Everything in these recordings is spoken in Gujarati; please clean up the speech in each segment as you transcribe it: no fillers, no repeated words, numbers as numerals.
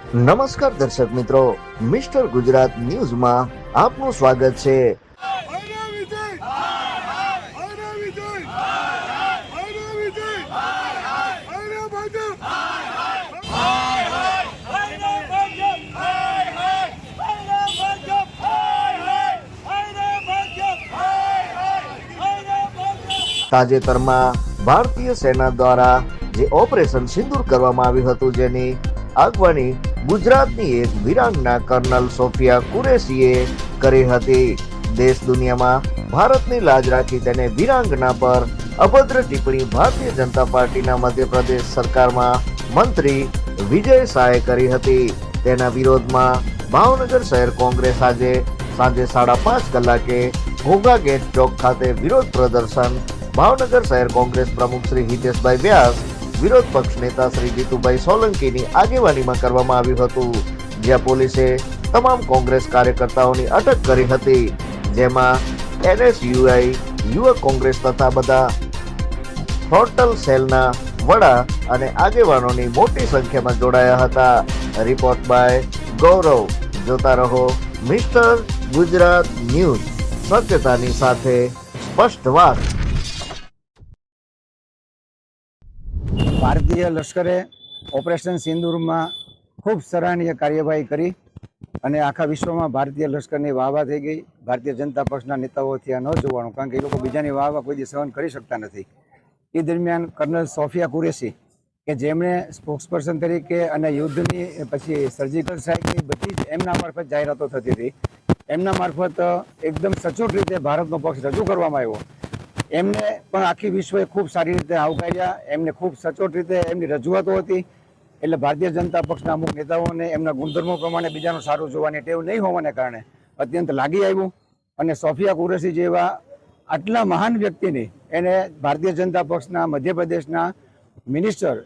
નમસ્કાર દર્શક મિત્રો, મિસ્ટર ગુજરાત ન્યૂઝમાં આપનું સ્વાગત છે। તાજેતરમાં ભારતીય સેના દ્વારા જે ઓપરેશન સિંદૂર કરવામાં આવ્યું હતું, જેની આગવાની ગુજરાતની એક વીરાંગના કર્નલ સોફિયા કુરેશીએ કરી હતી। દેશ દુનિયામાં ભારતની લાજ રાખી તેને વીરાંગના પર અભદ્ર ટિપ્પણી ભારતીય જનતા પાર્ટીના મધ્યપ્રદેશ સરકારમાં મંત્રી વિજય શાહે કરી હતી। તેના વિરોધમાં ભાવનગર શહેર કોંગ્રેસ આજે સાંજે 5:30 કલાકે ઘોઘા ગેટ ચોક ખાતે વિરોધ પ્રદર્શન ભાવનગર શહેર કોંગ્રેસ પ્રમુખ શ્રી હિતેશભાઈ વ્યાસ, વિરોધ પક્ષ નેતા શ્રી જીતુભાઈ સોલંકીની આગેવાનીમાં કરવામાં આવ્યું હતું, જ્યાં પોલીસે તમામ કોંગ્રેસ કાર્યકર્તાઓની અટક કરી હતી, જેમાં NSUI, યુવક કોંગ્રેસ તથા બધા ટોટલ સેલના વડા અને આગેવાનોની મોટી સંખ્યામાં જોડાયા હતા। રિપોર્ટ બાય ગૌરવ। જોતા રહો મિસ્ટર ગુજરાત ન્યૂઝ, સત્યતાની સાથે સ્પષ્ટ વાત। ભારતીય લશ્કરે ઓપરેશન સિંદૂરમાં ખૂબ સરાહનીય કાર્યવાહી કરી અને આખા વિશ્વમાં ભારતીય લશ્કરની વાહવા થઈ ગઈ। ભારતીય જનતા પક્ષના નેતાઓથી આ ન જોવાનું, કારણ કે એ લોકો બીજાની વાહવા કોઈ દી સહન કરી શકતા નથી। એ દરમિયાન કર્નલ સોફિયા કુરેશી, કે જેમણે સ્પોક્સપર્સન તરીકે અને યુદ્ધની પછી સર્જિકલ સ્ટ્રાઇકની બધી જ એમના મારફત જાહેરાતો થતી હતી, એમના મારફત એકદમ સચોટ રીતે ભારતનો પક્ષ રજૂ કરવામાં આવ્યો। એમને પણ આખી વિશ્વએ ખૂબ સારી રીતે આવકાર્યા, એમને ખૂબ સચોટ રીતે એમની રજૂઆતો હતી। એટલે ભારતીય જનતા પક્ષના અમુક નેતાઓને એમના ગુણધર્મો પ્રમાણે બીજાનું સારું જોવાની ટેવ નહીં હોવાને કારણે અત્યંત લાગી આવ્યું અને સોફિયા કુરેશી જેવા આટલા મહાન વ્યક્તિની એને ભારતીય જનતા પક્ષના મધ્યપ્રદેશના મિનિસ્ટર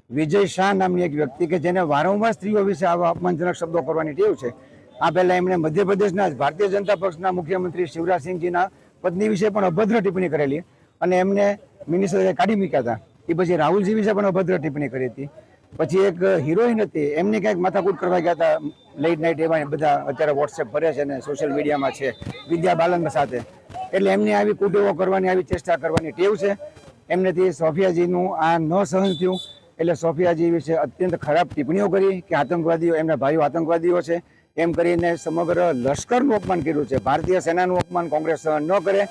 વિજય શાહ નામની એક વ્યક્તિ, કે જેને વારંવાર સ્ત્રીઓ વિશે આવા અપમાનજનક શબ્દો કરવાની ટેવ છે, આ પહેલાં એમણે મધ્યપ્રદેશના ભારતીય જનતા પક્ષના મુખ્યમંત્રી શિવરાજસિંહજીના પત્ની વિશે પણ અભદ્ર ટિપ્પણી કરેલી અને એમને મિનિસ્ટરે કાઢી મૂક્યા હતા। એ પછી રાહુલજી વિશે પણ અભદ્ર ટિપ્પણી કરી હતી। પછી એક હિરોઈન હતી, એમની કંઈક માથાકૂટ કરવા ગયા હતા લેટ નાઇટ, એમાં બધા અત્યારે વોટ્સએપ ફરે છે અને સોશિયલ મીડિયામાં છે, વિદ્યા બાલન સાથે, એટલે એમની આવી કુટેવો કરવાની, આવી ચેષ્ટા કરવાની ટેવ છે એમનેથી। સોફિયાજીનું આ ન સહન થયું એટલે સોફિયાજી વિશે અત્યંત ખરાબ ટિપ્પણીઓ કરી કે આતંકવાદીઓ, એમના ભાઈઓ આતંકવાદીઓ છે એમ કરીને સમગ્ર લશ્કરનું અપમાન કર્યું છે। ભારતીય સેનાનું અપમાન કોંગ્રેસ સહન ન કરે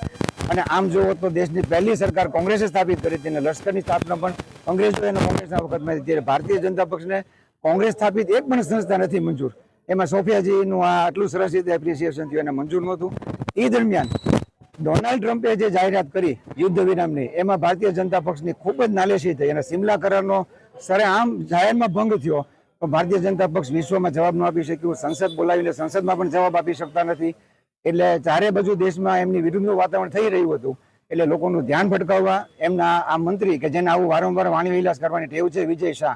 અને આમ જોવો તો દેશની પહેલી સરકાર કોંગ્રેસે સ્થાપિત કરી હતી અને લશ્કરની સ્થાપના પણ અંગ્રેજોએ અને કોંગ્રેસના વખતમાં હતી। ભારતીય જનતા પક્ષને કોંગ્રેસ સ્થાપિત એક પણ સંસ્થા નથી મંજૂર, એમાં સોફિયાજીનું આ આટલું સરસ રીતે એપ્રિસિએશન થયું અને મંજૂર નહોતું। એ દરમિયાન ડોનાલ્ડ ટ્રમ્પે જે જાહેરાત કરી યુદ્ધ વિરામની, એમાં ભારતીય જનતા પક્ષની ખૂબ જ નાલેશી થઈ અને સિમલા કરારનો સરેઆમ જાહેરમાં ભંગ થયો, પણ ભારતીય જનતા પક્ષ વિશ્વમાં જવાબ ન આપી શક્યું, સંસદ બોલાવીને સંસદમાં પણ જવાબ આપી શકતા નથી। એટલે ચારે બાજુ દેશમાં એમની વિરુદ્ધનું વાતાવરણ થઈ રહ્યું હતું, એટલે લોકોનું ધ્યાન ભટકાવવા એમના આ મંત્રી, કે જેને આવું વારંવાર વાણી વિલાસ કરવાની ટેવ છે, વિજય શાહ,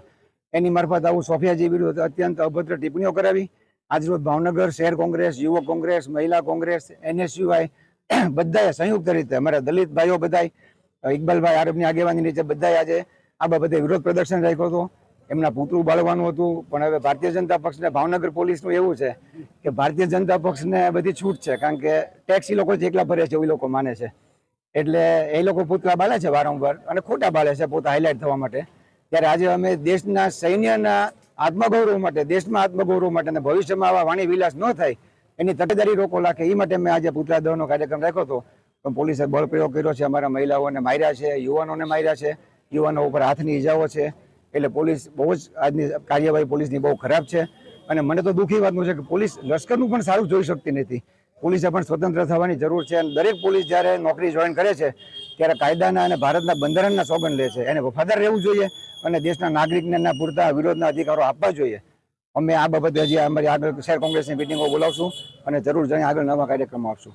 એની મારફત આવું સોફિયાજી વિરુદ્ધ અત્યંત અભદ્ર ટિપ્પણીઓ કરાવી। આજરોજ ભાવનગર શહેર કોંગ્રેસ, યુવક કોંગ્રેસ, મહિલા કોંગ્રેસ, NSUI બધાએ સંયુક્ત રીતે, અમારા દલિત ભાઈઓ બધાય, ઇકબાલભાઈ આરબની આગેવાની નીચે બધાએ આજે આ બાબતે વિરોધ પ્રદર્શન રાખ્યો હતો। એમના પુતળું બાળવાનું હતું, પણ હવે ભારતીય જનતા પક્ષને ભાવનગર પોલીસનું એવું છે કે ભારતીય જનતા પક્ષને બધી છૂટ છે, કારણ કે ટેક્સ એ લોકો જેટલા ભરે છે એ લોકો માને છે, એટલે એ લોકો પુતળા બાળે છે વારંવાર અને ખોટા બાળે છે પોતા હાઇલાઇટ થવા માટે। ત્યારે આજે અમે દેશના સૈન્યના આત્મગૌરવ માટે, દેશમાં આત્મગૌરવ માટે અને ભવિષ્યમાં આવા વાણી વિલાસ ન થાય એની તકેદારી રોકો રાખે, એ માટે મેં આજે પુતળા દહનનો કાર્યક્રમ રાખ્યો હતો, પણ પોલીસે બળ પ્રયોગ કર્યો છે, અમારા મહિલાઓને માર્યા છે, યુવાનોને માર્યા છે, યુવાનો ઉપર હાથની ઈજાઓ છે। એટલે પોલીસ બહુ જ આજની કાર્યવાહી પોલીસની બહુ ખરાબ છે અને મને તો દુઃખી વાતનું છે કે પોલીસ લશ્કરનું પણ સારું જોઈ શકતી નથી। પોલીસે પણ સ્વતંત્ર થવાની જરૂર છે અને દરેક પોલીસ જ્યારે નોકરી જોઈન કરે છે ત્યારે કાયદાના અને ભારતના બંધારણના સોગંદ લે છે, એને વફાદાર રહેવું જોઈએ અને દેશના નાગરિકને એના પૂરતા વિરોધના અધિકારો આપવા જોઈએ। અમે આ બાબતે હજી અમારી આગળ શહેર કોંગ્રેસની મિટિંગો બોલાવશું અને જરૂર જઈને આગળ નવા કાર્યક્રમો આપશું।